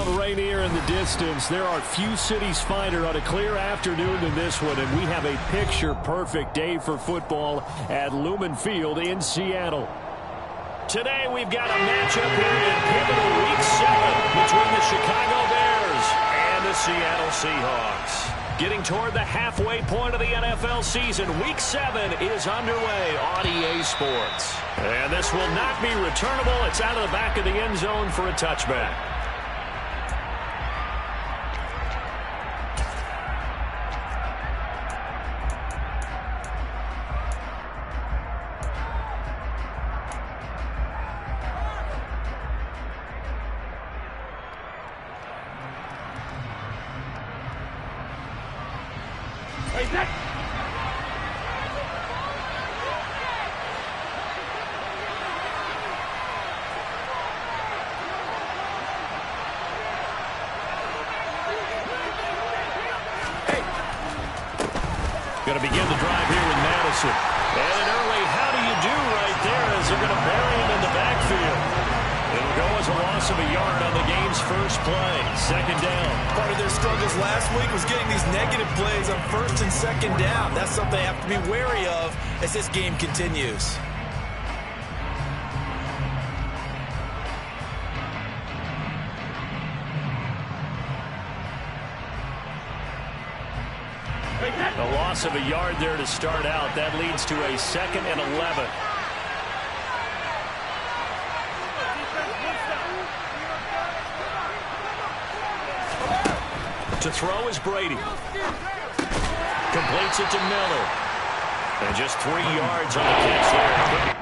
Well, Rainier in the distance, there are few cities finer on a clear afternoon than this one, and we have a picture-perfect day for football at Lumen Field in Seattle. Today we've got a matchup here in pivotal Week 7 between the Chicago Bears and the Seattle Seahawks. Getting toward the halfway point of the NFL season, Week 7 is underway on EA Sports. And this will not be returnable. It's out of the back of the end zone for a touchback. Going to begin the drive here in Madison. And an early how do you do right there as they're going to bury him in the backfield. It'll go as a loss of a yard on the game's first play. Second down. Part of their struggles last week was getting these negative plays on first and second down. That's something they have to be wary of as this game continues. A loss of a yard there to start out. That leads to a 2nd and 11. To throw is Brady. Completes it to Miller. And just 3 yards on the catch there.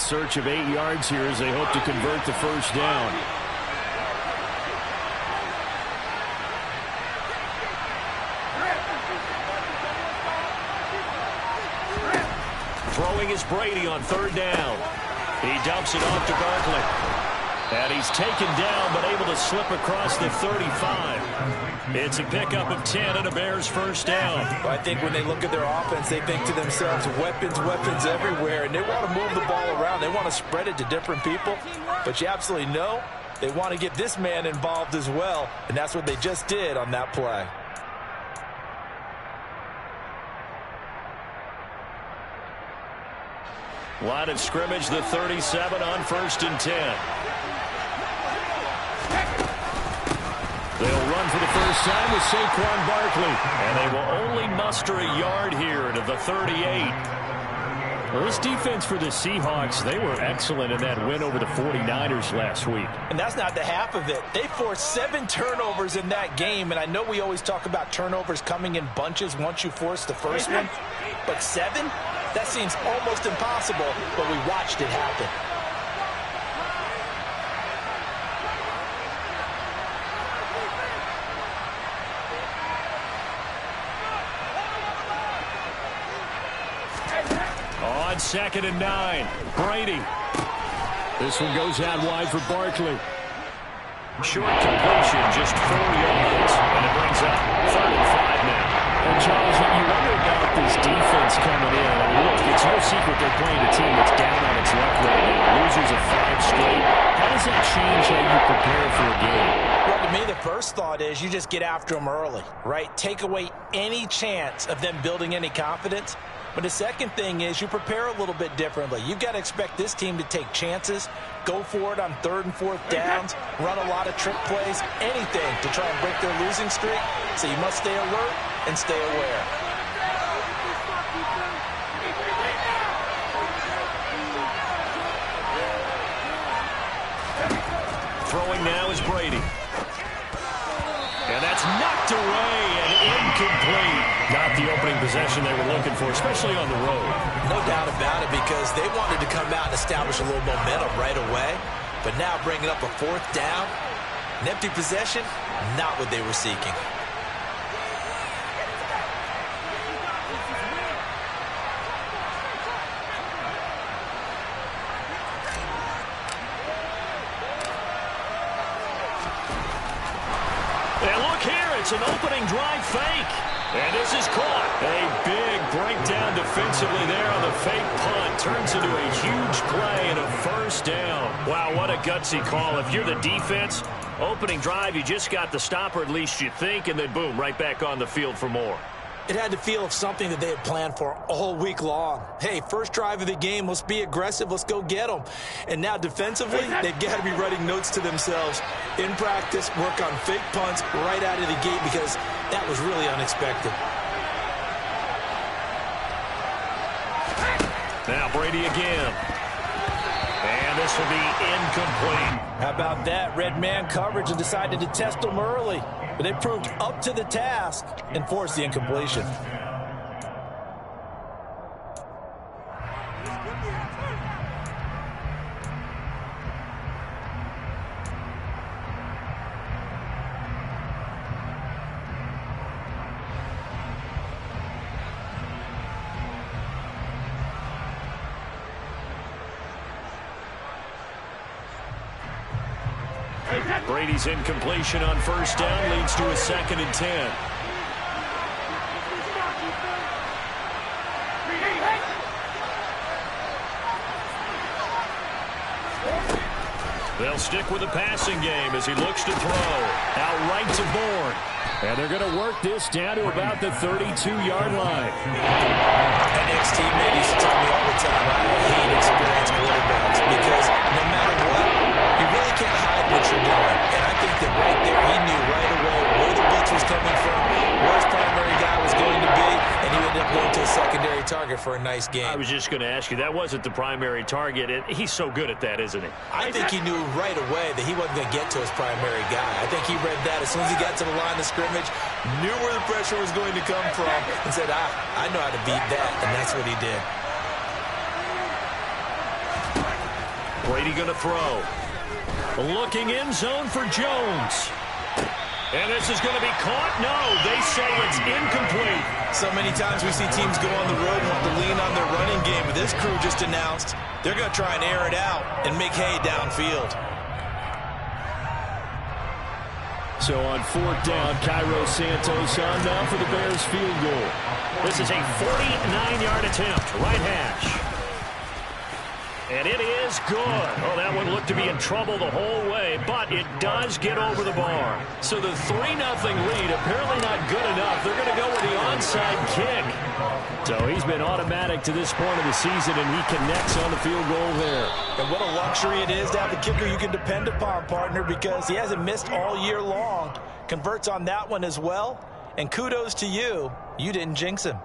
search of 8 yards here as they hope to convert the first down. Throwing is Brady on 3rd down. He dumps it off to Barkley. And he's taken down, but able to slip across the 35. It's a pickup of 10 and a Bears first down. Well, I think when they look at their offense, they think to themselves, weapons, weapons everywhere. And they want to move the ball around. They want to spread it to different people. But you absolutely know they want to get this man involved as well. And that's what they just did on that play. Line of scrimmage, the 37 on 1st and 10. They'll run for the first time with Saquon Barkley. And they will only muster a yard here to the 38. Well, this defense for the Seahawks, they were excellent in that win over the 49ers last week. And that's not the half of it. They forced 7 turnovers in that game. And I know we always talk about turnovers coming in bunches once you force the first one. But 7? That seems almost impossible, but we watched it happen. On 2nd and 9, Brady. This one goes out wide for Barkley. Short completion, just 4 yards, and it brings up 3rd and 5 now. And Charles, you wonder about this defense coming in. I mean, look, it's no secret they're playing a team that's down on its luck right now. Losers of 5 straight. How does that change how you prepare for a game? Well, to me, the first thought is you just get after them early, right? Take away any chance of them building any confidence. But the second thing is you prepare a little bit differently. You've got to expect this team to take chances, go for it on 3rd and 4th downs, run a lot of trick plays, anything to try and break their losing streak. So you must stay alert and stay aware. Throwing now is Brady. And that's knocked away and incomplete. Not the opening possession they were looking for, especially on the road. No doubt about it, because they wanted to come out and establish a little momentum right away. But now bringing up a 4th down, an empty possession, not what they were seeking. And look here, it's an opening drive fake. And this is caught. A big breakdown defensively there on the fake punt. Turns into a huge play and a first down. Wow, what a gutsy call. If you're the defense, opening drive, you just got the stop, or at least you think, and then boom, right back on the field for more. It had to feel of something that they had planned for all week long. Hey, first drive of the game, let's be aggressive, let's go get them. And now defensively, they've got to be writing notes to themselves. In practice, work on fake punts right out of the gate, because that was really unexpected. Now Brady again. And this will be incomplete. How about that? Red man coverage and decided to test them early. But they proved up to the task and forced the incompletion. Brady's incompletion on first down leads to a 2nd and 10. They'll stick with the passing game as he looks to throw. Out right to Bourne. And they're going to work this down to about the 32-yard line. An ex-teammate used to tell me all the time, I hate experienced quarterbacks, because no matter what, you really can't hide what you're doing. And I think that right there, he knew right away where the blitz was coming from, where his primary guy was going to be, and he ended up going to a secondary target for a nice game. I was just going to ask you, that wasn't the primary target. He's so good at that, isn't he? I think he knew right away that he wasn't going to get to his primary guy. I think he read that as soon as he got to the line of scrimmage, knew where the pressure was going to come from, and said, I know how to beat that, and that's what he did. Brady going to throw. Looking in zone for Jones. And this is going to be caught. No, they say it's incomplete. So many times we see teams go on the road and want to lean on their running game. But this crew just announced they're going to try and air it out and make hay downfield. So on fourth down, Cairo Santos on now for the Bears field goal. This is a 49-yard attempt, right hash. And it is good. Oh, that one looked to be in trouble the whole way, but it does get over the bar. So the 3-0 lead, apparently not good enough. They're going to go with the onside kick. So he's been automatic to this point of the season, and he connects on the field goal there. And what a luxury it is to have a kicker you can depend upon, partner, because he hasn't missed all year long. Converts on that one as well. And kudos to you. You didn't jinx him.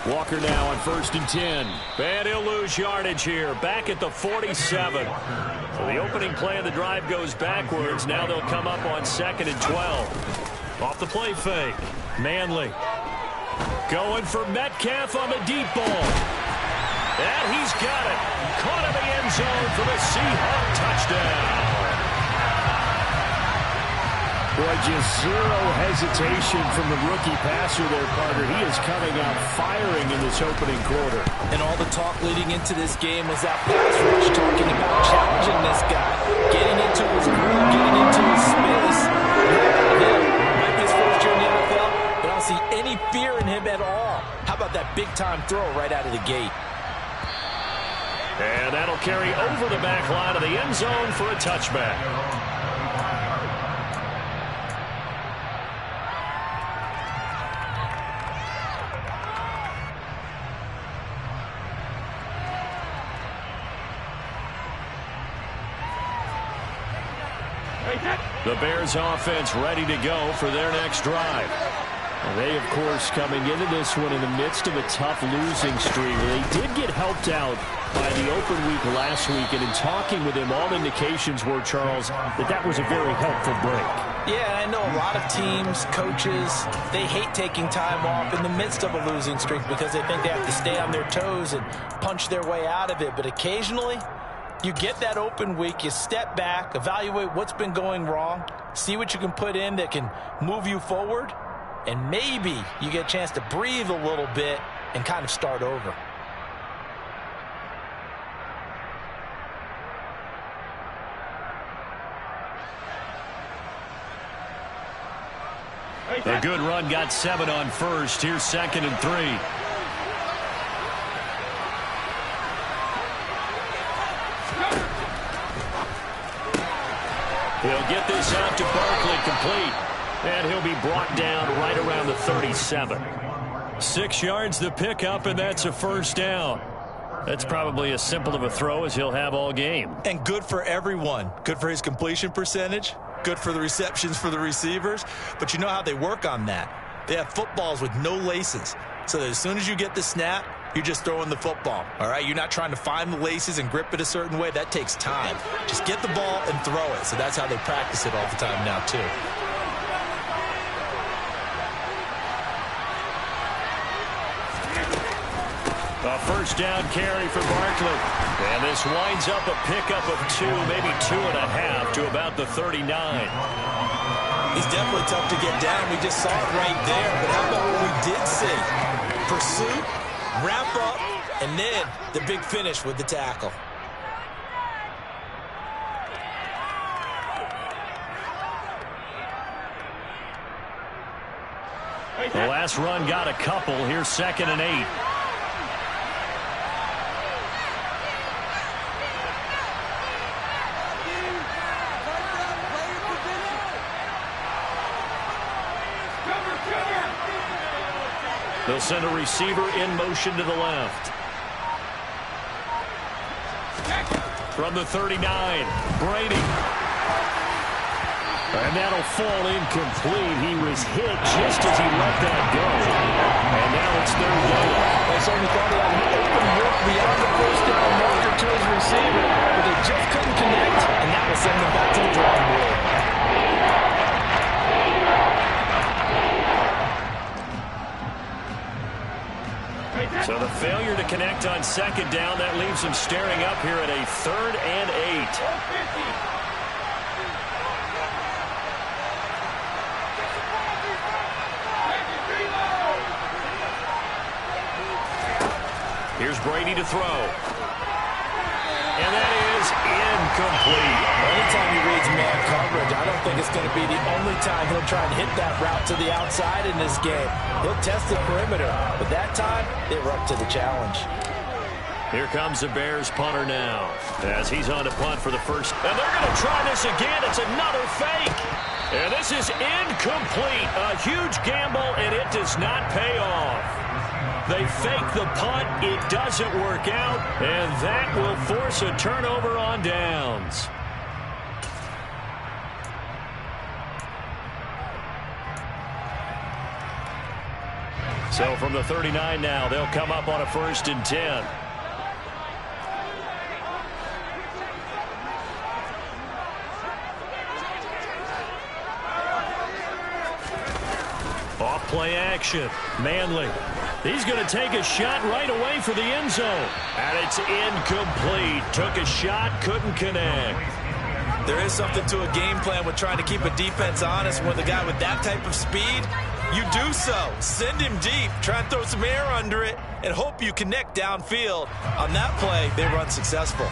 Walker now on 1st and 10. And he'll lose yardage here. Back at the 47. So the opening play of the drive goes backwards. Now they'll come up on 2nd and 12. Off the play fake. Manley. Going for Metcalf on the deep ball. And he's got it. Caught in the end zone for the Seahawk touchdown. Boy, just zero hesitation from the rookie passer there, partner. He is coming out firing in this opening quarter. And all the talk leading into this game was that pass rush, talking about challenging this guy, getting into his groove, getting into his space. Might be his first year in the NFL, but I don't see any fear in him at all. How about that big-time throw right out of the gate? And that'll carry over the back line of the end zone for a touchback. The Bears offense ready to go for their next drive. They, of course, coming into this one in the midst of a tough losing streak. They did get helped out by the open week last week, and in talking with him, all indications were, Charles, that was a very helpful break. Yeah, I know a lot of teams, coaches, they hate taking time off in the midst of a losing streak because they think they have to stay on their toes and punch their way out of it. But occasionally, you get that open week, you step back, evaluate what's been going wrong, see what you can put in that can move you forward, and maybe you get a chance to breathe a little bit and kind of start over. A good run got 7 on first. Here's 2nd and 3. He'll get this out to Barkley, complete. And he'll be brought down right around the 37. 6 yards the pickup, and that's a first down. That's probably as simple of a throw as he'll have all game. And good for everyone. Good for his completion percentage. Good for the receptions for the receivers. But you know how they work on that. They have footballs with no laces. So that as soon as you get the snap, you're just throwing the football. All right, you're not trying to find the laces and grip it a certain way. That takes time. Just get the ball and throw it. So that's how they practice it all the time now, too. A first down carry for Barkley. And this winds up a pickup of 2, maybe 2.5 to about the 39. He's definitely tough to get down. We just saw it right there. But how about what we did see? Pursuit, wrap up, and then the big finish with the tackle. The last run got a couple. Here's 2nd and 8. They'll send a receiver in motion to the left. From the 39, Brady. And that'll fall incomplete. He was hit just as he let that go. And now it's it's third down. They certainly thought he had an open look beyond the first down marker to his receiver, but they just couldn't connect, and that will send them back to the drawing board. So the failure to connect on second down, that leaves them staring up here at a 3rd and 8. Here's Brady to throw. And that is incomplete. Anytime he reads man coverage, I don't think it's going to be the only time he'll try and hit that route to the outside in this game. He'll test the perimeter, but that time, they were up to the challenge. Here comes the Bears punter now, as he's on to punt for the first. And they're going to try this again. It's another fake. And this is incomplete. A huge gamble, and it does not pay off. They fake the punt. It doesn't work out, and that will force a turnover on downs. So from the 39 now, they'll come up on a 1st and 10. Off play action. Manley. He's going to take a shot right away for the end zone. And it's incomplete. Took a shot, couldn't connect. There is something to a game plan with trying to keep a defense honest with a guy with that type of speed. You do so. Send him deep. Try and throw some air under it and hope you connect downfield. On that play, they run successful.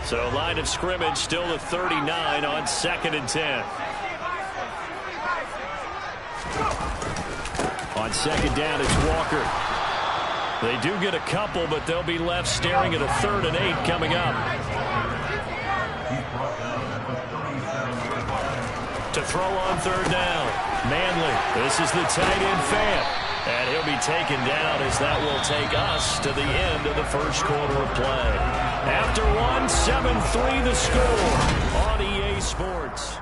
So line of scrimmage still the 39 on 2nd and 10. On 2nd down, it's Walker. They do get a couple, but they'll be left staring at a 3rd and 8 coming up. To throw on 3rd down, Manley. This is the tight end fan. And he'll be taken down as that will take us to the end of the first quarter of play. After one, 7-3 the score on EA Sports.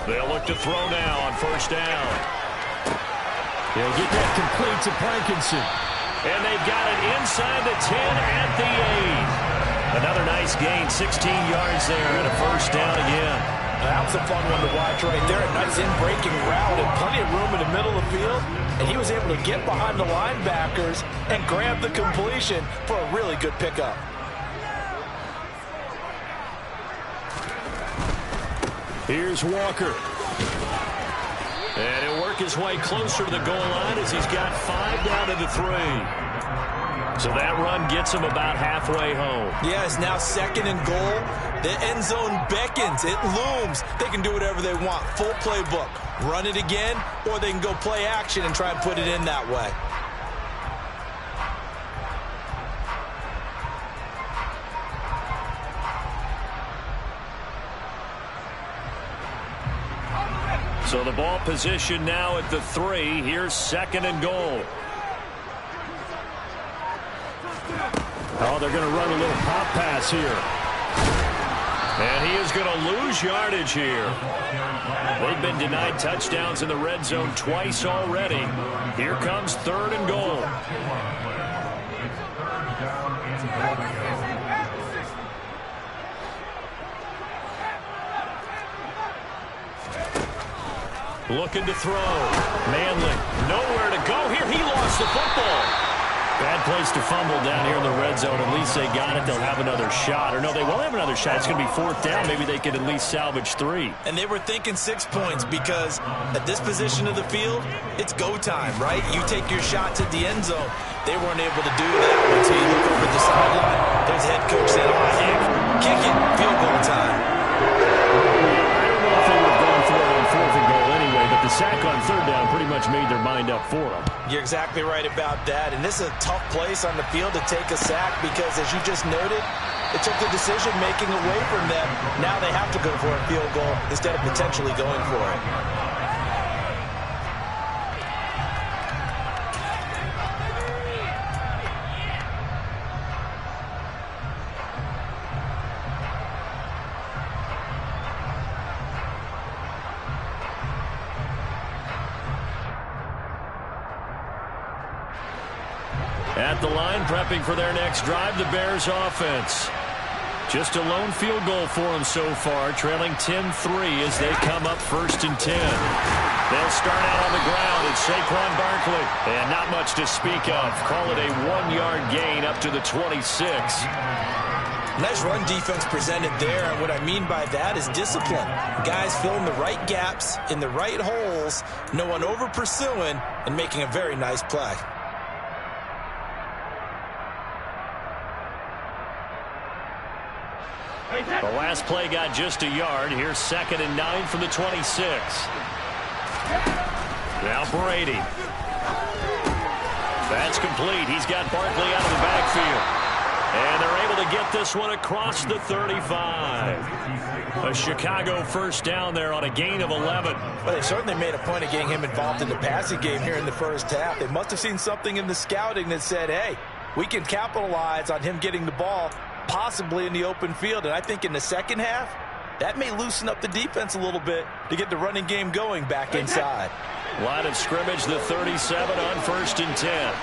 They'll look to throw now on 1st down. They'll get that complete to Parkinson. And they've got it inside the 10 at the 8. Another nice gain, 16 yards there and a 1st down again. That was a fun one to watch right there. A nice in-breaking route and plenty of room in the middle of the field. And he was able to get behind the linebackers and grab the completion for a really good pickup. Here's Walker. And he'll work his way closer to the goal line as he's got 5 down to the 3. So that run gets him about halfway home. Yeah, it's now 2nd and goal. The end zone beckons. It looms. They can do whatever they want. Full playbook. Run it again, or they can go play action and try and put it in that way. So the ball position now at the 3. Here's 2nd and goal. Oh, they're going to run a little pop pass here. And he is going to lose yardage here. They've been denied touchdowns in the red zone twice already. Here comes 3rd and goal. Looking to throw. Manley, nowhere to go here. He lost the football. Bad place to fumble down here in the red zone. At least they got it. They'll have another shot. Or no, they won't have another shot. It's going to be 4th down. Maybe they could at least salvage 3. And they were thinking 6 points because at this position of the field, it's go time, right? You take your shots at the end zone. They weren't able to do that until you look over the sideline. There's head coach saying, oh, heck, kick it, field goal time. I don't know if they would have gone for it on 4th and goal anyway, but the sack on 3rd down pretty much made their mind up for them. You're exactly right about that. And this is a tough place on the field to take a sack because, as you just noted, It took the decision-making away from them. Now they have to go for a field goal instead of potentially going for it. At the line, prepping for their next drive, the Bears offense. Just a lone field goal for them so far, trailing 10-3 as they come up 1st and 10. They'll start out on the ground. It's Saquon Barkley. And not much to speak of. Call it a 1-yard gain up to the 26. Nice run defense presented there, and what I mean by that is discipline. Guys filling the right gaps in the right holes, no one over pursuing, and making a very nice play. The last play got just a yard. Here's 2nd and 9 from the 26. Now Brady. That's complete. He's got Barkley out of the backfield. And they're able to get this one across the 35. A Chicago first down there on a gain of 11. Well, they certainly made a point of getting him involved in the passing game here in the first half. They must have seen something in the scouting that said, hey, we can capitalize on him getting the ball possibly in the open field. And I think in the second half, that may loosen up the defense a little bit to get the running game going back inside. Line of scrimmage, the 37 on 1st and 10.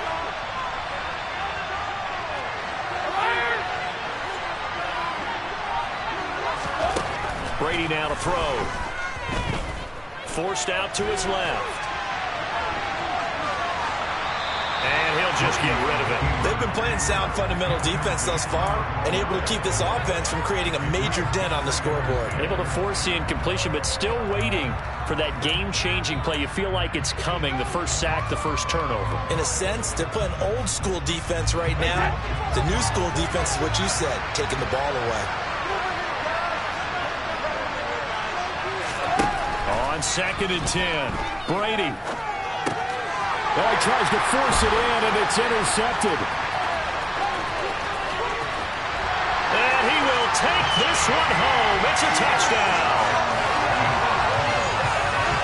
Brady now to throw. Forced out to his left. And he'll just get rid of it. They've been playing sound fundamental defense thus far and able to keep this offense from creating a major dent on the scoreboard. Able to force the incompletion, but still waiting for that game-changing play. You feel like it's coming, the first sack, the first turnover. In a sense, they're playing old-school defense right now. The new-school defense is what you said, taking the ball away. On 2nd and 10, Brady. Well, he tries to force it in, and it's intercepted. And he will take this one home. It's a touchdown.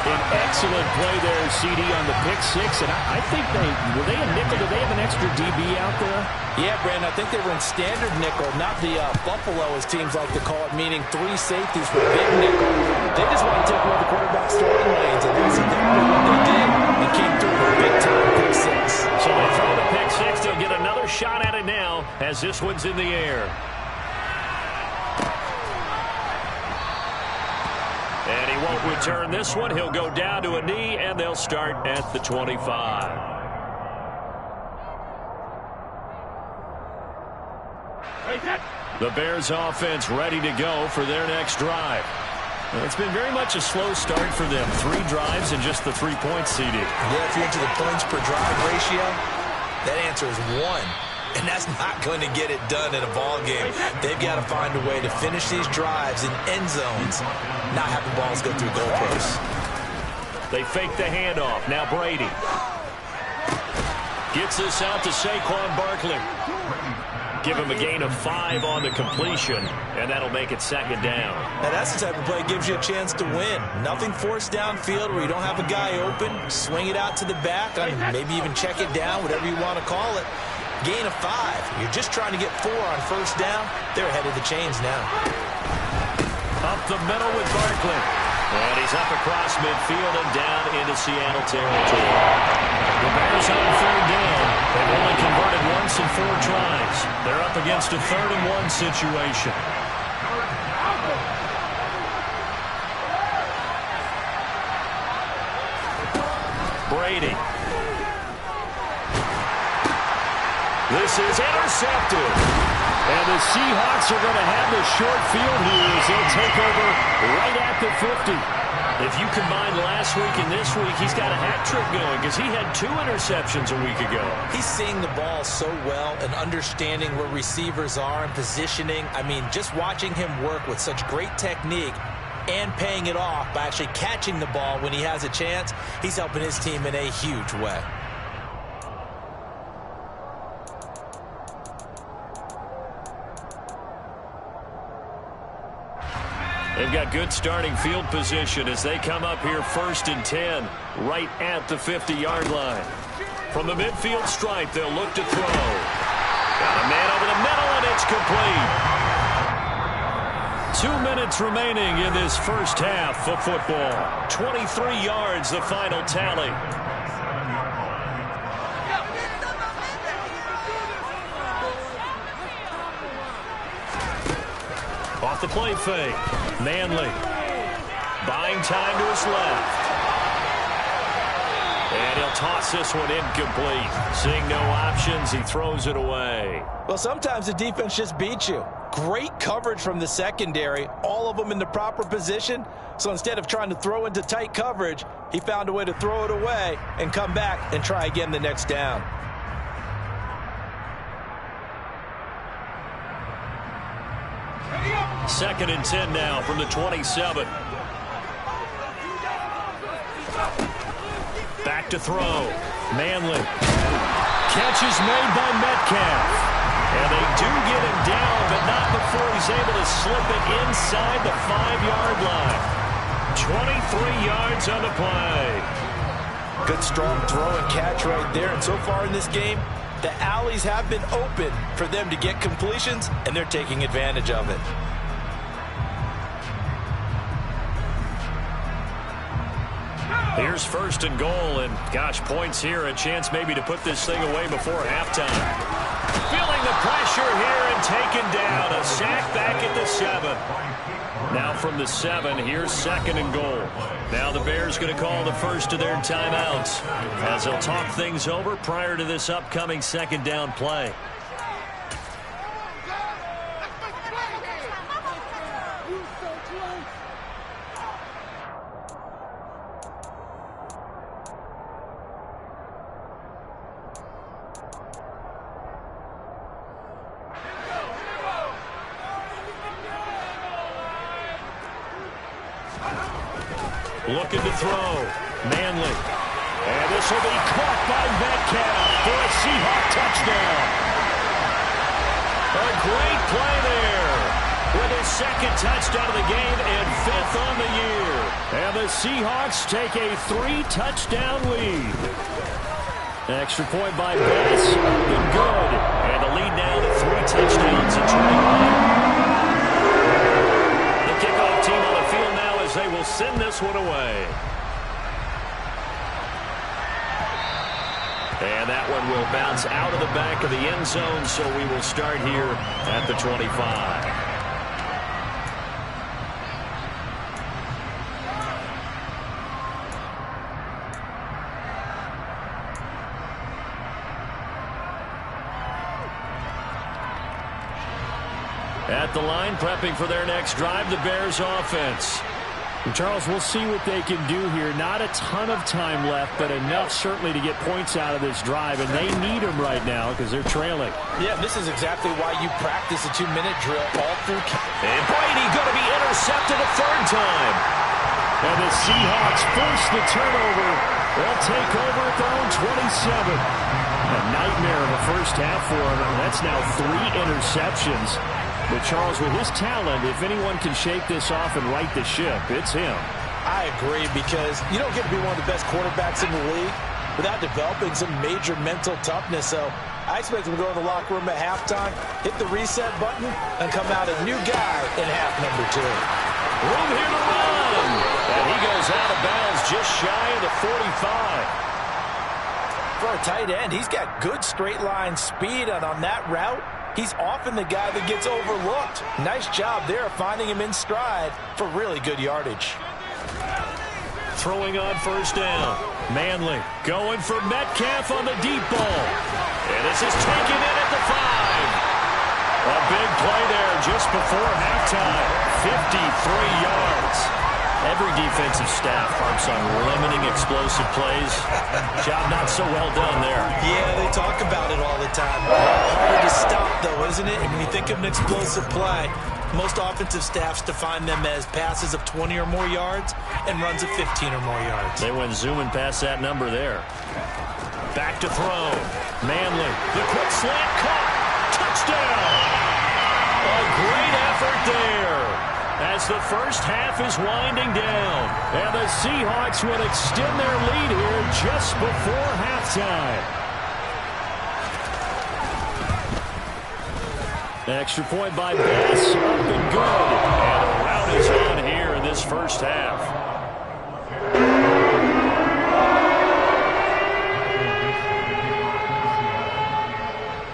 An excellent play there, CD, on the pick six. And I think were they a nickel? Did they have an extra DB out there? Yeah, Brandon, I think they were in standard nickel, not the Buffalo, as teams like to call it, meaning 3 safeties for big nickel. They just want to take away the quarterback's throwing lanes, and that's exactly what they did. And came through with a big-time pick six. So they throw the pick six. They'll get another shot at it now as this one's in the air. And he won't return this one. He'll go down to a knee, and they'll start at the 25. The Bears offense ready to go for their next drive. It's been very much a slow start for them. 3 drives and just the 3 points, CD. Yeah, if you're into the points per drive ratio, that answer is 1. And that's not going to get it done in a ball game. They've got to find a way to finish these drives in end zones, not have the balls go through goalposts. They fake the handoff. Now Brady gets this out to Saquon Barkley. Give him a gain of 5 on the completion, and that'll make it 2nd down. Now that's the type of play that gives you a chance to win. Nothing forced downfield where you don't have a guy open. Swing it out to the back, maybe even check it down, whatever you want to call it. Gain of 5. You're just trying to get 4 on 1st down. They're ahead of the chains now. Up the middle with Barkley. And he's up across midfield and down into Seattle territory. The Bears on 3rd down. They've only converted once in 4 tries. They're up against a 3rd and 1 situation. Brady. This is intercepted. And the Seahawks are going to have the short field here as they'll take over right at the 50. If you combine last week and this week, he's got a hat trick going because he had 2 interceptions a week ago. He's seeing the ball so well and understanding where receivers are and positioning. I mean, just watching him work with such great technique and paying it off by actually catching the ball when he has a chance, he's helping his team in a huge way. They've got good starting field position as they come up here 1st and 10, right at the 50-yard line. From the midfield stripe, they'll look to throw. Got a man over the middle, and it's complete. 2 minutes remaining in this first half of football. 23 yards, the final tally. Off the play fake. Manley buying time to his left. And he'll toss this one incomplete. Seeing no options, he throws it away. Well, sometimes the defense just beats you. Great coverage from the secondary, all of them in the proper position. So instead of trying to throw into tight coverage, he found a way to throw it away and come back and try again the next down. Second and 10 now from the 27. Back to throw. Manley. Catch is made by Metcalf. And they do get him down, but not before he's able to slip it inside the 5-yard line. 23 yards on the play. Good strong throw and catch right there. And so far in this game, the alleys have been open for them to get completions, and they're taking advantage of it. Here's 1st and goal, and gosh, points here, a chance maybe to put this thing away before halftime. Feeling the pressure here and taken down. A sack back at the 7. Now from the 7, here's 2nd and goal. Now the Bears going to call the first of their timeouts as they'll talk things over prior to this upcoming 2nd down play. Looking to throw. Manley. And this will be caught by Metcalf for a Seahawk touchdown. A great play there with his 2nd touchdown of the game and 5th on the year. And the Seahawks take a 3-touchdown lead. An extra point by Bass. Good. And the lead now to 3 touchdowns and 21. The kickoff team on the field now as they will send this one away. And that one will bounce out of the back of the end zone, so we will start here at the 25. At the line, prepping for their next drive, the Bears offense. And Charles, we'll see what they can do here. Not a ton of time left, but enough certainly to get points out of this drive, and they need them right now because they're trailing. Yeah, this is exactly why you practice a 2-minute drill all through. And Brady going to be intercepted a 3rd time. And the Seahawks force the turnover. They'll take over at their own 27. A nightmare of a first half for them. That's now 3 interceptions. But Charles, with his talent, if anyone can shake this off and right the ship, it's him. I agree, because you don't get to be one of the best quarterbacks in the league without developing some major mental toughness. So I expect him to go to the locker room at halftime, hit the reset button, and come out a new guy in half number 2. Room here to run. And he goes out of bounds just shy of the 45. For a tight end, he's got good straight line speed, and on that route, he's often the guy that gets overlooked. Nice job there finding him in stride for really good yardage. Throwing on 1st down. Manley going for Metcalf on the deep ball. And this is taken in at the 5. A big play there just before halftime. 53 yards. Every defensive staff harps on limiting explosive plays. Job not so well done there. Yeah, they talk about it all the time. Harder to stop, though, isn't it? And when you think of an explosive play, most offensive staffs define them as passes of 20 or more yards and runs of 15 or more yards. They went zooming past that number there. Back to throw. Manley, the quick slant caught. Touchdown! A great effort there. as the first half is winding down. And the Seahawks will extend their lead here just before halftime. Extra point by Bass, up and good. And a rout is on here in this first half.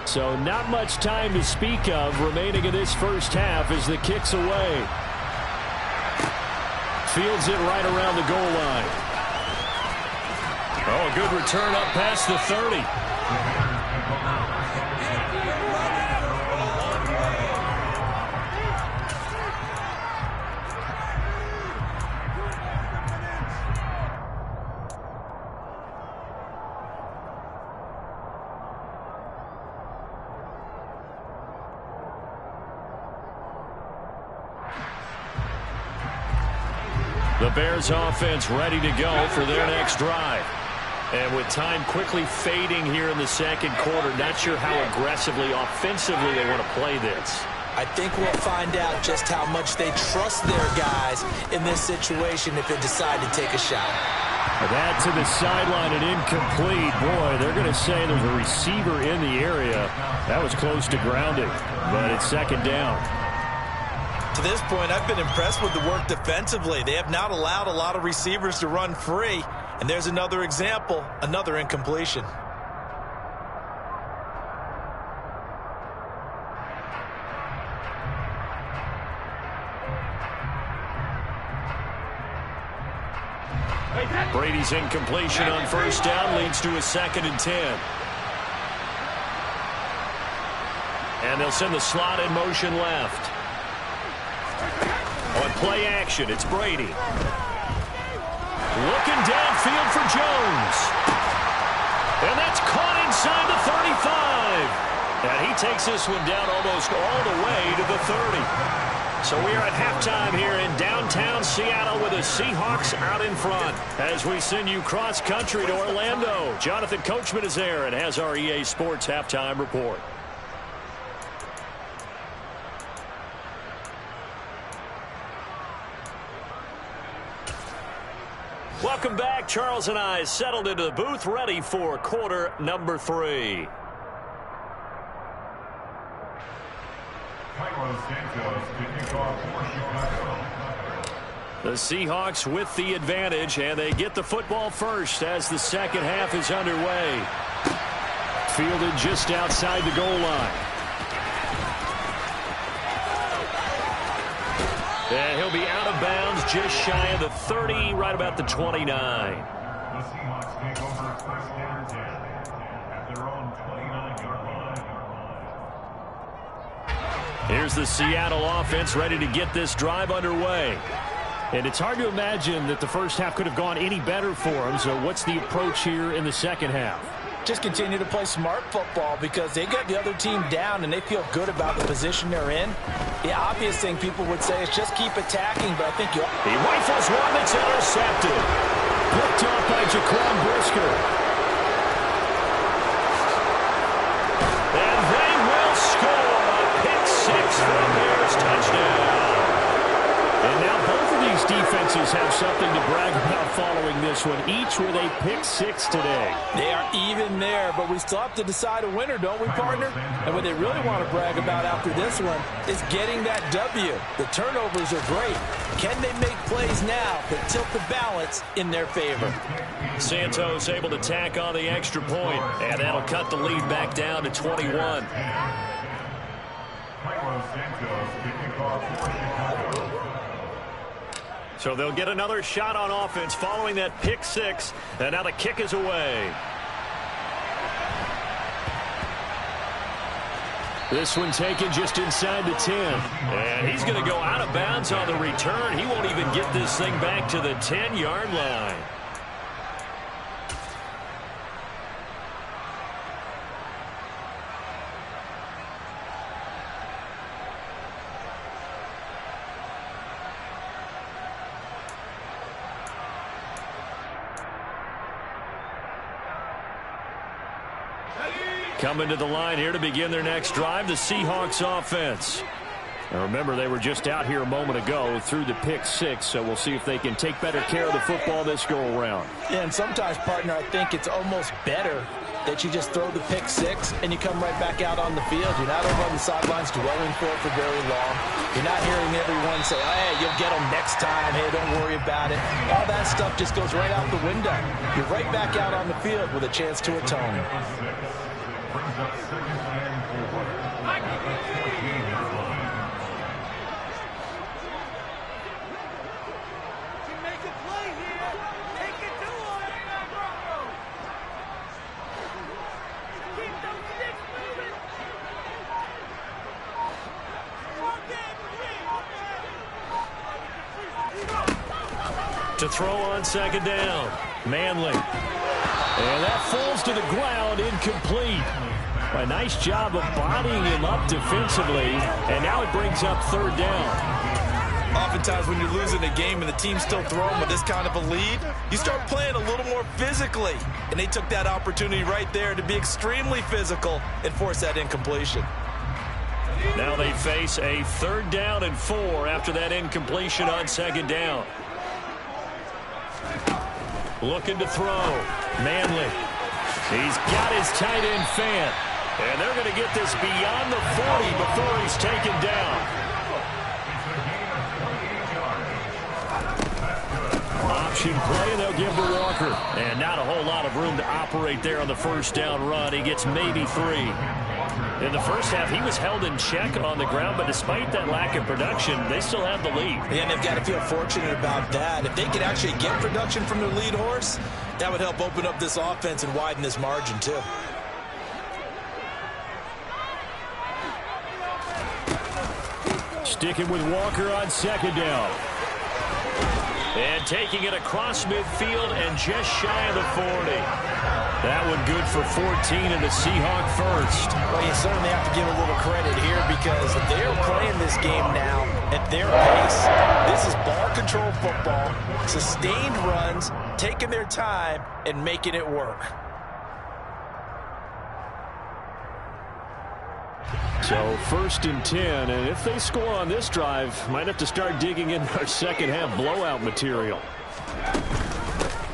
So not much time to speak of remaining in this first half as the kick's away. Fields it right around the goal line. Oh, a good return up past the 30. The Bears offense ready to go for their next drive. And with time quickly fading here in the second quarter, not sure how aggressively, offensively they want to play this. I think we'll find out just how much they trust their guys in this situation if they decide to take a shot. That to the sideline and incomplete. Boy, they're going to say there's a receiver in the area. That was close to grounding, but it's second down. To this point, I've been impressed with the work defensively. They have not allowed a lot of receivers to run free. And there's another example, another incompletion. Brady's incompletion on first down leads to a 2nd and 10. And they'll send the slot in motion left. On play action, it's Brady. Looking downfield for Jones. And that's caught inside the 35. And he takes this one down almost all the way to the 30. So we are at halftime here in downtown Seattle with the Seahawks out in front. As we send you cross-country to Orlando, Jonathan Coachman is there and has our EA Sports halftime report. Welcome back. Charles and I settled into the booth, ready for quarter number 3. The Seahawks with the advantage, and they get the football first as the second half is underway. Fielded just outside the goal line. And he'll be out of bounds just shy of the 30, right about the 29. The Seahawks take over first down at their own 29-yard line. Here's the Seattle offense ready to get this drive underway. And it's hard to imagine that the first half could have gone any better for them. So what's the approach here in the second half? Just continue to play smart football because they got the other team down and they feel good about the position they're in. The obvious thing people would say is just keep attacking, but I think he rifles one that's intercepted. Picked off by Jaquan Brisker. And they will score a pick 6 for the Bears touchdown. And now both of these defenses have something to brag about following this one, each with a pick 6 today. They are even there, but we still have to decide a winner, don't we, partner? And what they really want to brag about after this one is getting that W. The turnovers are great. Can they make plays now that tilt the balance in their favor? Santos able to tack on the extra point, and that'll cut the lead back down to 21. So they'll get another shot on offense following that pick 6, and now the kick is away. This one taken just inside the 10. And he's going to go out of bounds on the return. He won't even get this thing back to the 10-yard line. Coming to the line here to begin their next drive, the Seahawks offense. Now remember, they were just out here a moment ago through the pick six, so we'll see if they can take better care of the football this go-around. Yeah, and sometimes, partner, I think it's almost better that you just throw the pick six and you come right back out on the field. You're not over on the sidelines dwelling for very long. You're not hearing everyone say, oh, hey, you'll get them next time. Hey, don't worry about it. All that stuff just goes right out the window. You're right back out on the field with a chance to atone. To throw on second down. Manley. And that falls to the ground, incomplete. A nice job of bodying him up defensively, and now it brings up third down. Oftentimes when you're losing a game and the team's still throwing with this kind of a lead, you start playing a little more physically. And they took that opportunity right there to be extremely physical and force that incompletion. Now they face a 3rd down and 4 after that incompletion on second down. Looking to throw. Manley. He's got his tight end Fant. And they're going to get this beyond the 40 before he's taken down. Option play, and they'll give to Walker. And not a whole lot of room to operate there on the first down run. He gets maybe 3. In the first half, he was held in check on the ground, but despite that lack of production, they still have the lead. And they've got to feel fortunate about that. If they could actually get production from their lead horse, that would help open up this offense and widen this margin, too. Sticking with Walker on second down. And taking it across midfield and just shy of the 40. That one good for 14 and a Seahawk first. Well, you certainly have to give a little credit here because they're playing this game now at their pace. This is ball control football, sustained runs, taking their time and making it work. So 1st and 10, and if they score on this drive, might have to start digging in our second half blowout material.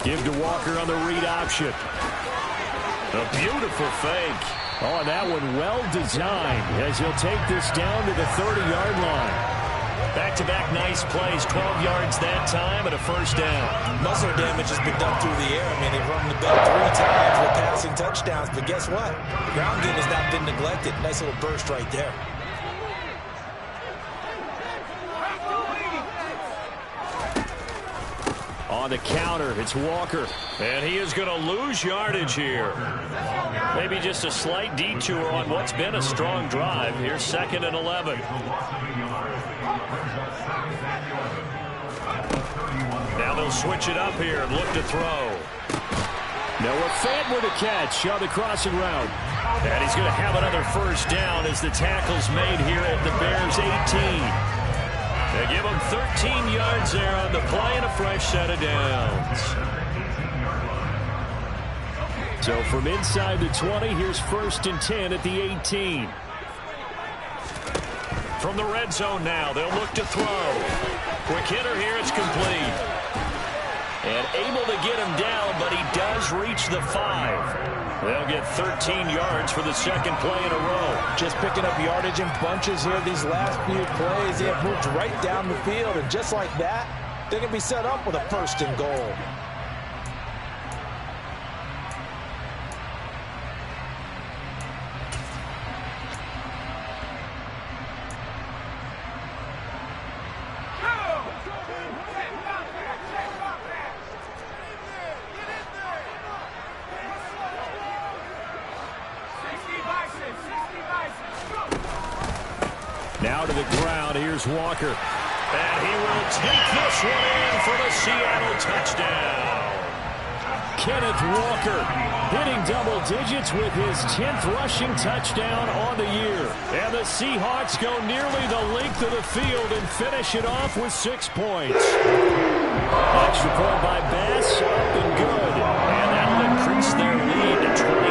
Give to Walker on the read option. A beautiful fake. Oh, and that one well designed as he'll take this down to the 30-yard line. Back-to-back nice plays, 12 yards that time and a first down. Muscle damage has been done through the air. I mean, they've run the ball 3 times with passing touchdowns, but guess what? The ground game has not been neglected. Nice little burst right there. On the counter, it's Walker. And he is going to lose yardage here. Maybe just a slight detour on what's been a strong drive. Here's 2nd and 11. Now they'll switch it up here and look to throw. Noah Fant with a catch on the crossing route. And he's going to have another first down as the tackle's made here at the Bears' 18. They give him 13 yards there on the play and a fresh set of downs. So from inside the 20, here's 1st and 10 at the 18. From the red zone now, they'll look to throw. Quick hitter here, it's complete. And able to get him down, but he does reach the 5. They'll get 13 yards for the second play in a row. Just picking up yardage in bunches here these last few plays. They have moved right down the field, and just like that, they're going to be set up with a 1st and goal. Now to the ground, here's Walker. And he will take this one in for the Seattle touchdown. Kenneth Walker hitting double digits with his 10th rushing touchdown on the year. And the Seahawks go nearly the length of the field and finish it off with 6 points. Extra point by Bass, up and good. And that'll increase their lead to 28.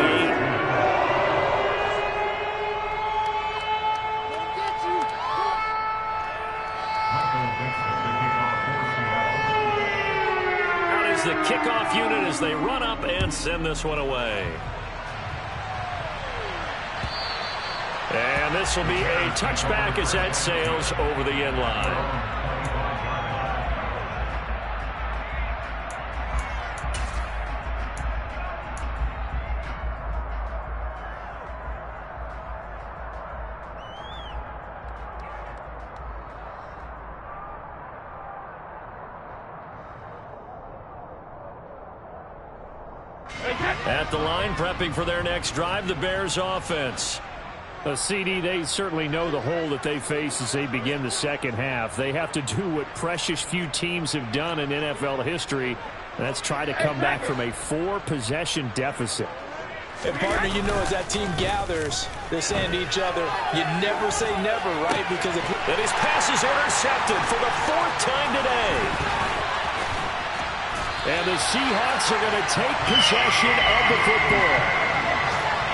the kickoff unit as they run up and send this one away. And this will be a touchback as that sails over the end line. At the line, prepping for their next drive, the Bears offense. CD, they certainly know the hole that they face as they begin the second half. They have to do what precious few teams have done in NFL history, and that's try to come back from a 4-possession deficit. And partner, you know, as that team gathers, they're saying to each other, you never say never, right? Because if and his pass is intercepted for the 4th time today. And the Seahawks are going to take possession of the football.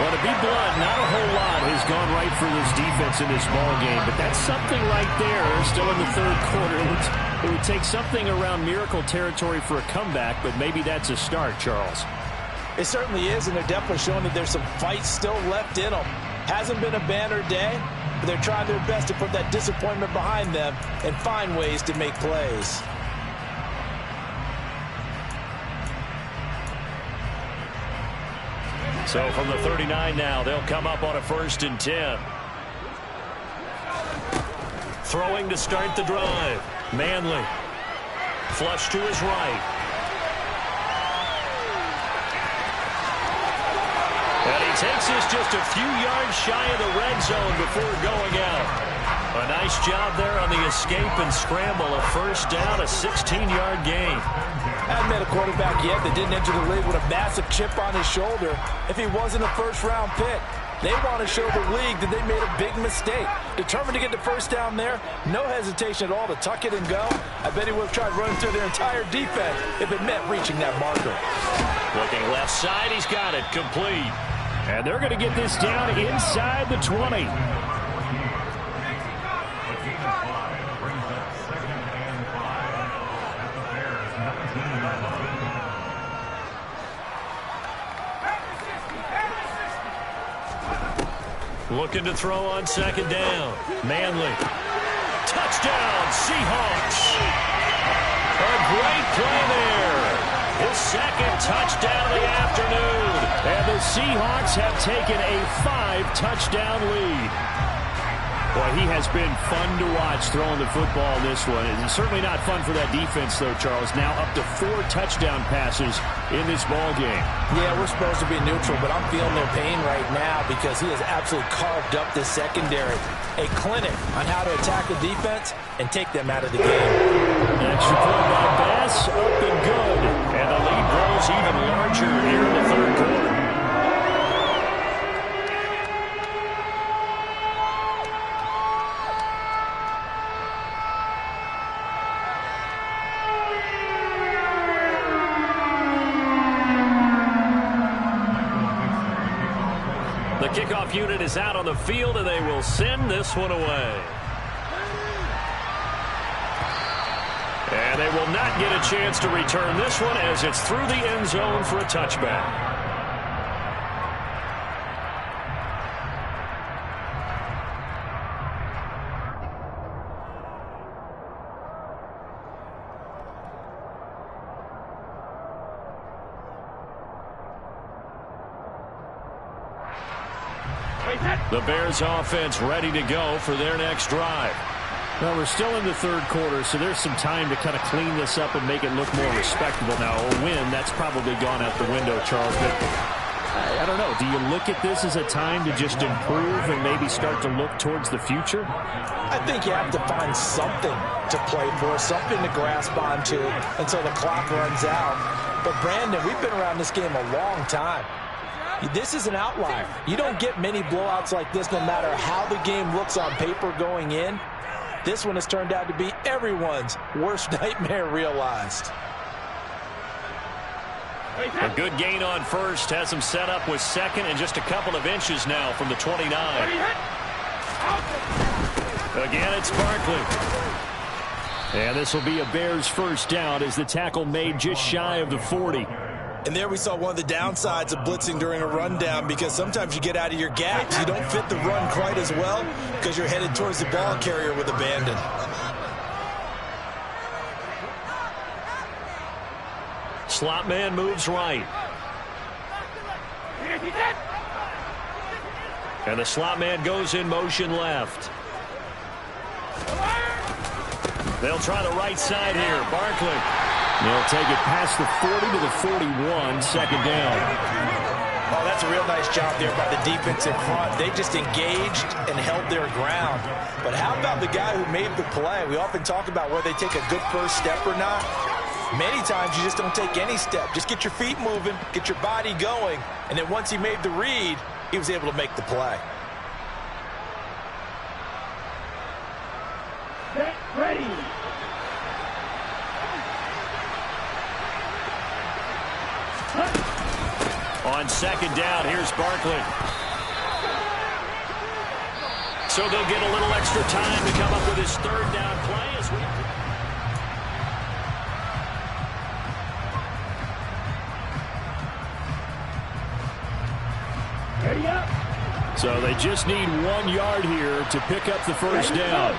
Well, to be blunt, not a whole lot has gone right for this defense in this ball game, but that's something right there. Still in the third quarter. It would take something around miracle territory for a comeback, but maybe that's a start, Charles. It certainly is, and they're definitely showing that there's some fight still left in them. Hasn't been a banner day, but they're trying their best to put that disappointment behind them and find ways to make plays. So from the 39 now, they'll come up on a 1st and 10. Throwing to start the drive. Manley. Flush to his right. And he takes this just a few yards shy of the red zone before going out. A nice job there on the escape and scramble. A 1st down, a 16-yard gain. I haven't met a quarterback yet that didn't enter the league with a massive chip on his shoulder if he wasn't a 1st-round pick. They want to show the league that they made a big mistake. Determined to get the 1st down there, no hesitation at all to tuck it and go. I bet he would have tried running through their entire defense if it meant reaching that marker. Looking left side, he's got it complete. And they're going to get this down inside the 20. Looking to throw on 2nd down. Manley. Touchdown, Seahawks. A great play there. His 2nd touchdown of the afternoon. And the Seahawks have taken a 5-touchdown lead. Boy, he has been fun to watch throwing the football in this one. It's certainly not fun for that defense, though, Charles. Now up to 4 touchdown passes in this ball game. Yeah, we're supposed to be neutral, but I'm feeling their pain right now because he has absolutely carved up the secondary. A clinic on how to attack the defense and take them out of the game. Extra point by Bass, up and good. And the lead grows even larger here in the 3rd quarter. The kickoff unit is out on the field, and they will send this one away. And they will not get a chance to return this one as it's through the end zone for a touchback. The Bears offense ready to go for their next drive. Well, we're still in the 3rd quarter, so there's some time to kind of clean this up and make it look more respectable. Now, a win, that's probably gone out the window, Charles. But I don't know. Do you look at this as a time to just improve and maybe start to look towards the future? I think you have to find something to play for, something to grasp onto until the clock runs out. But, Brandon, we've been around this game a long time. This is an outlier. You don't get many blowouts like this no matter how the game looks on paper going in. This one has turned out to be everyone's worst nightmare realized. A good gain on 1st. Has him set up with 2nd and just a couple of inches now from the 29. Again, it's Barkley. And this will be a Bears first down as the tackle made just shy of the 40. And there we saw one of the downsides of blitzing during a rundown, because sometimes you get out of your gaps. You don't fit the run quite as well because you're headed towards the ball carrier with abandon. Slot man moves right. And the slot man goes in motion left. They'll try the right side here. Barkley. They'll take it past the 40 to the 41, second down. Oh, that's a real nice job there by the defense in front. They just engaged and held their ground. But how about the guy who made the play? We often talk about whether they take a good first step or not. Many times you just don't take any step. Just get your feet moving, get your body going, and then once he made the read, he was able to make the play. Get ready. On second down, here's Barkley. So they'll get a little extra time to come up with his third down play as we... So they just need 1 yard here to pick up the first down.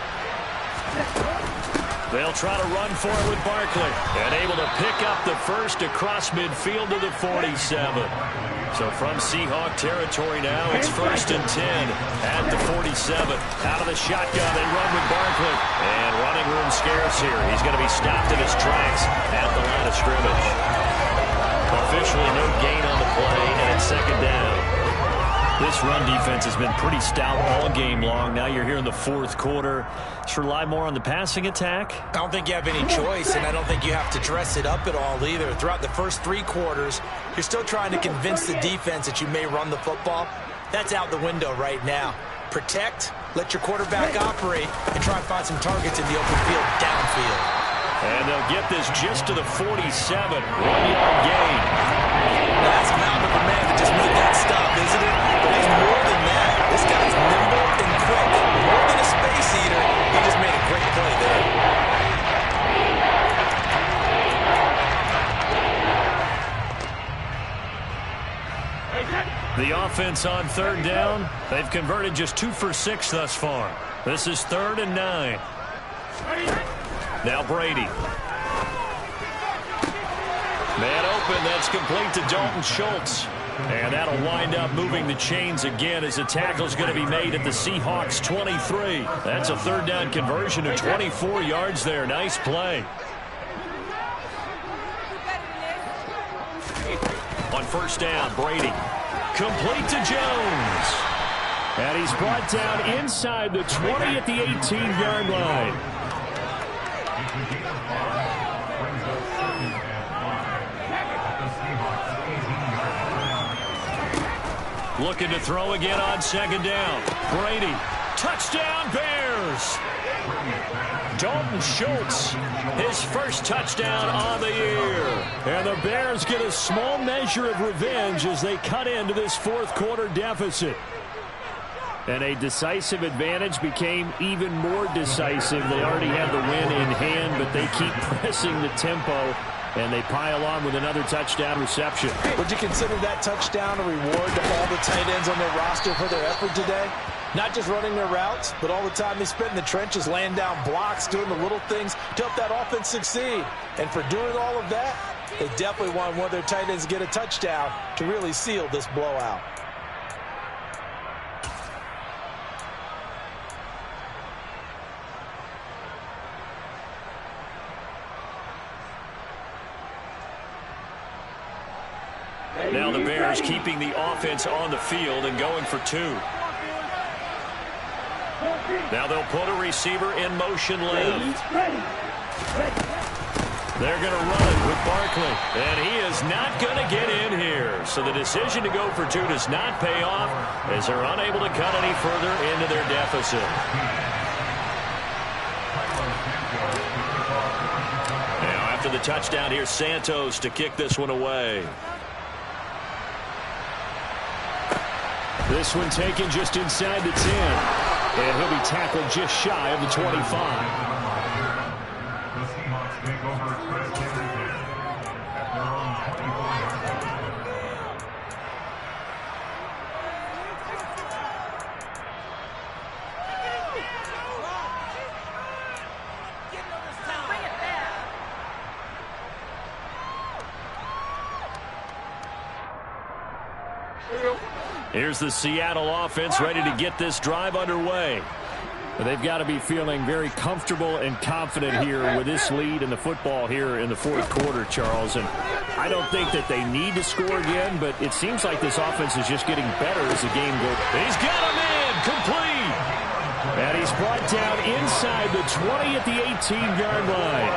They'll try to run for it with Barkley. And able to pick up the first across midfield to the 47. So from Seahawk territory now, it's 1st and 10 at the 47. Out of the shotgun, they run with Barkley. And running room scarce here. He's going to be stopped in his tracks at the line of scrimmage. Officially no gain on the play, and it's second down. This run defense has been pretty stout all game long. Now you're here in the fourth quarter. Just rely more on the passing attack. I don't think you have any choice, and I don't think you have to dress it up at all either. Throughout the first 3 quarters, you're still trying to convince the defense that you may run the football. That's out the window right now. Protect, let your quarterback operate, and try and find some targets in the open field downfield. And they'll get this just to the 47. 1-yard gain. That's a mountain of a man to just make that stop, isn't it? But he's more than that. This guy's nimble and quick. More than a space eater. He just made a great play there. The offense on third down. They've converted just 2 for 6 thus far. This is 3rd and 9. Now Brady. Man open, that's complete to Dalton Schultz. And that'll wind up moving the chains again as the tackle's going to be made at the Seahawks 23. That's a 3rd down conversion of 24 yards there. Nice play. On first down, Brady. Complete to Jones. And he's brought down inside the 20 at the 18-yard line. Looking to throw again on second down. Brady. Touchdown, Bears. Dalton Schultz, his first touchdown on the year. And the Bears get a small measure of revenge as they cut into this fourth quarter deficit. And a decisive advantage became even more decisive. They already had the win in hand, but they keep pressing the tempo, and they pile on with another touchdown reception. Would you consider that touchdown a reward to all the tight ends on their roster for their effort today? Not just running their routes, but all the time they spent in the trenches, laying down blocks, doing the little things to help that offense succeed. And for doing all of that, they definitely want one of their tight ends to get a touchdown to really seal this blowout. Now the Bears keeping the offense on the field and going for 2. Now they'll put a receiver in motion left. They're going to run it with Barkley. And he is not going to get in here. So the decision to go for 2 does not pay off as they're unable to cut any further into their deficit. Now after the touchdown, here's Santos to kick this one away. This one taken just inside the 10. And he'll be tackled just shy of the 25. take over first down and 10 at their own 24-yard line. Here's the Seattle offense ready to get this drive underway. They've got to be feeling very comfortable and confident here with this lead in the football here in the fourth quarter, Charles. And I don't think that they need to score again, but it seems like this offense is just getting better as the game goes. He's got him in, complete. And he's brought down inside the 20 at the 18-yard line.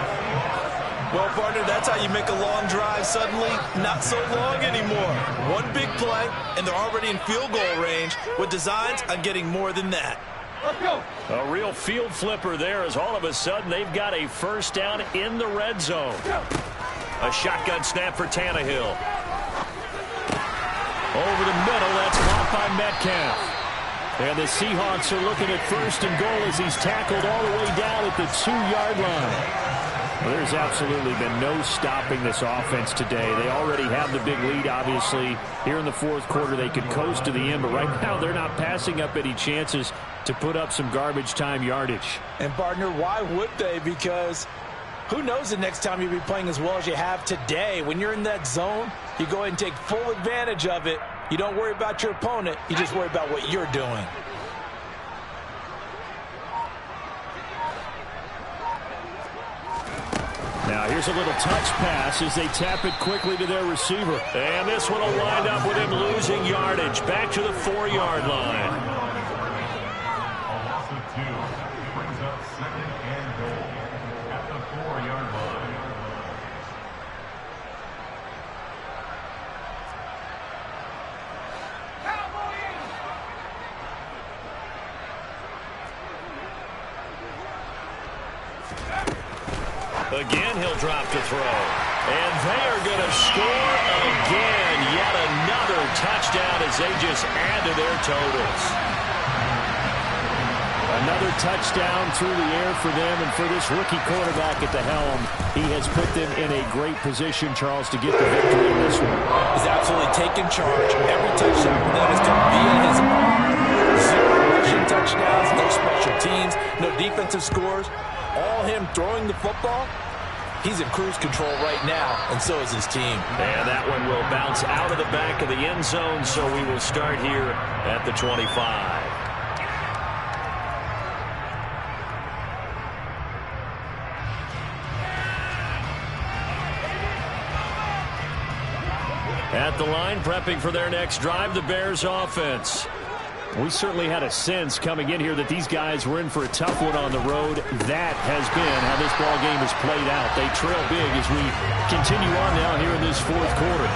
Well, partner, that's how you make a long drive suddenly not so long anymore. One big play, and they're already in field goal range with designs on getting more than that. Let's go. A real field flipper there as all of a sudden they've got a first down in the red zone. A shotgun snap for Tannehill. Over the middle, that's caught by Metcalf. And the Seahawks are looking at first and goal as he's tackled all the way down at the 2-yard line. Well, there's absolutely been no stopping this offense today. They already have the big lead, obviously. Here in the fourth quarter, they could coast to the end, but right now they're not passing up any chances to put up some garbage time yardage. And, partner, why would they? Because who knows the next time you'll be playing as well as you have today. When you're in that zone, you go ahead and take full advantage of it. You don't worry about your opponent. You just worry about what you're doing. Now here's a little touch pass as they tap it quickly to their receiver. And this one will wind up with him losing yardage. Back to the 4-yard line. A loss of 2 brings up second and goal at the 4-yard line. Again, he'll drop to throw. And they are going to score again. Yet another touchdown as they just add to their totals. Another touchdown through the air for them, and for this rookie quarterback at the helm, he has put them in a great position, Charles, to get the victory in this one. He's absolutely taken charge. Every touchdown for them has come via his arm. 0 rushing touchdowns, no special teams, no defensive scores. All him throwing the football. He's in cruise control right now, and so is his team. And that one will bounce out of the back of the end zone, so we will start here at the 25. At the line, prepping for their next drive, the Bears offense. We certainly had a sense coming in here that these guys were in for a tough one on the road. That has been how this ball game has played out. They trail big as we continue on now here in this fourth quarter.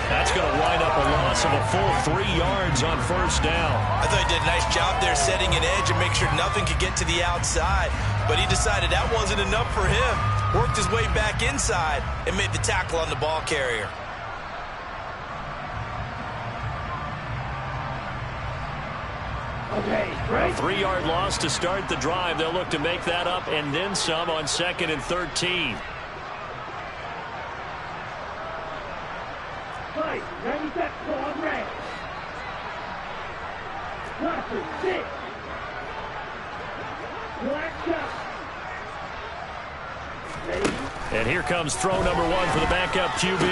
That's going to wind up a loss of a full 3 yards on first down. I thought he did a nice job there setting an edge and make sure nothing could get to the outside. But he decided that wasn't enough for him. Worked his way back inside and made the tackle on the ball carrier. A 3-yard loss to start the drive. They'll look to make that up and then some on 2nd and 13. Ready, set, go on red. Cluster, 6. Black shot. Ready. And here comes throw number 1 for the backup QB.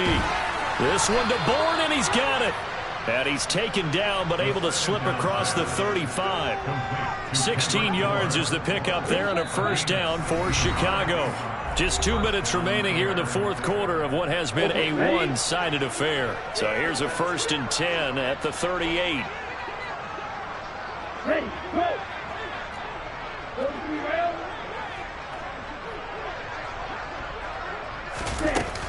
This one to Bourne, and he's got it. And he's taken down, but able to slip across the 35. 16 yards is the pickup there, and a first down for Chicago. Just 2 minutes remaining here in the fourth quarter of what has been a one-sided affair. So here's a 1st and 10 at the 38. Ready, go. Go to the rail. Set.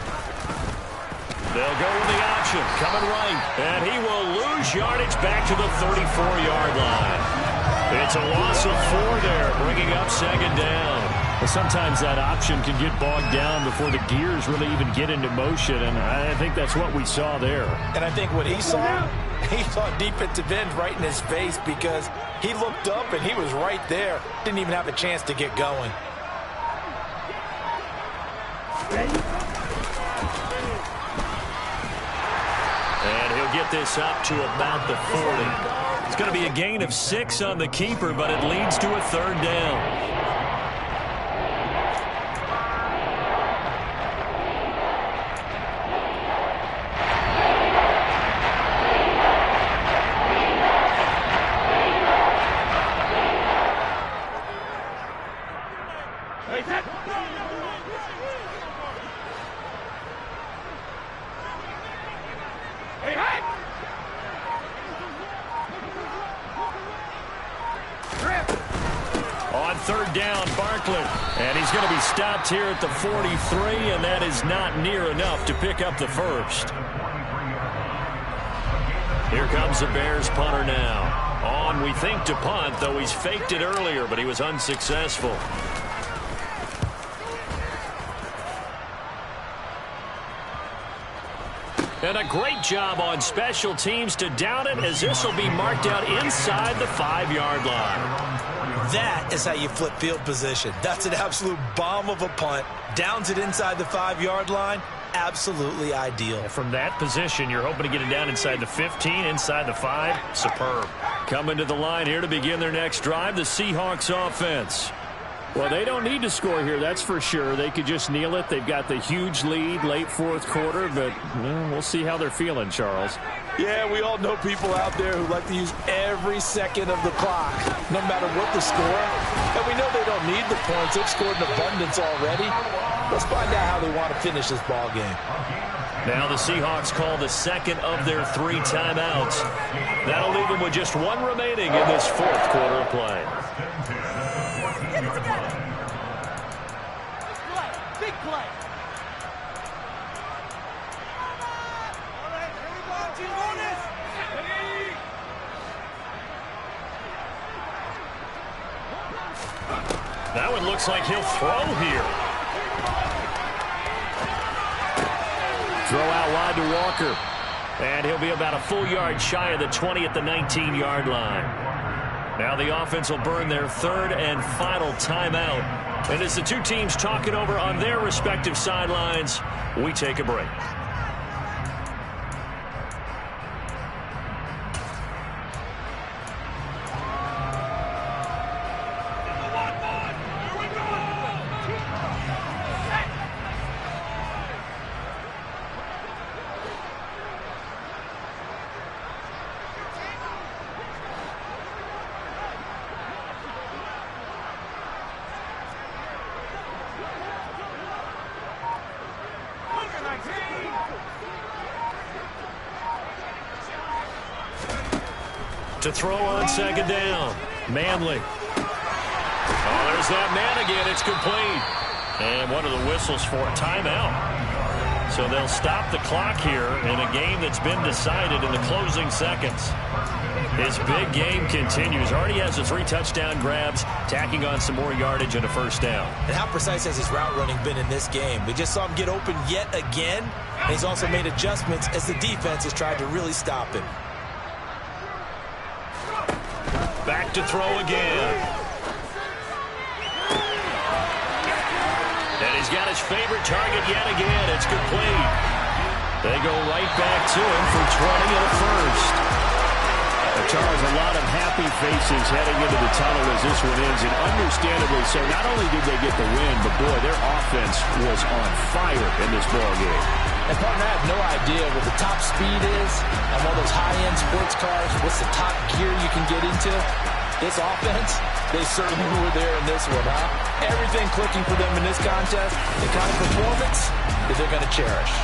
They'll go with the option, coming right, and he will lose yardage back to the 34-yard line. It's a loss of 4 there, bringing up 2nd down. Well, sometimes that option can get bogged down before the gears really even get into motion, and I think that's what we saw there. And I think what he saw defensive end right in his face because he looked up and he was right there. Didn't even have a chance to get going. get this up to about the 40. It's going to be a gain of 6 on the keeper, but it leads to a third down. And he's going to be stopped here at the 43, and that is not near enough to pick up the first. Here comes the Bears punter now. On, we think, to punt, though he's faked it earlier, but he was unsuccessful. And a great job on special teams to down it, as this will be marked out inside the 5-yard line. That is how you flip field position. That's an absolute bomb of a punt. Downs it inside the 5-yard line. Absolutely ideal. From that position, you're hoping to get it down inside the 15, inside the 5. Superb. Coming to the line here to begin their next drive, the Seahawks offense. Well, they don't need to score here, that's for sure. They could just kneel it. They've got the huge lead late fourth quarter, but we'll see how they're feeling, Charles. Yeah, we all know people out there who like to use every second of the clock, no matter what the score. And we know they don't need the points. They've scored in abundance already. Let's find out how they want to finish this ball game. Now the Seahawks call the second of their 3 timeouts. That'll leave them with just 1 remaining in this fourth quarter of play. Big play. That one looks like he'll throw here. Throw out wide to Walker. And he'll be about a full yard shy of the 20 at the 19-yard line. Now the offense will burn their 3rd and final timeout. And as the two teams talk it over on their respective sidelines, we take a break. To throw on second down. Manley. Oh, there's that man again. It's complete. And what are the whistles for? Timeout. So they'll stop the clock here in a game that's been decided in the closing seconds. His big game continues. Already has the 3 touchdown grabs, tacking on some more yardage and a first down. And how precise has his route running been in this game? We just saw him get open yet again. And he's also made adjustments as the defense has tried to really stop him. Back to throw again. And he's got his favorite target yet again. It's complete. They go right back to him for 20 and a first. Charles, a lot of happy faces heading into the tunnel as this one ends, and understandably so. Not only did they get the win, but boy, their offense was on fire in this ball game. And partner, I have no idea what the top speed is on one of those high-end sports cars. What's the top gear you can get into? This offense, they certainly were there in this one, huh? Everything clicking for them in this contest, the kind of performance that they're going to cherish.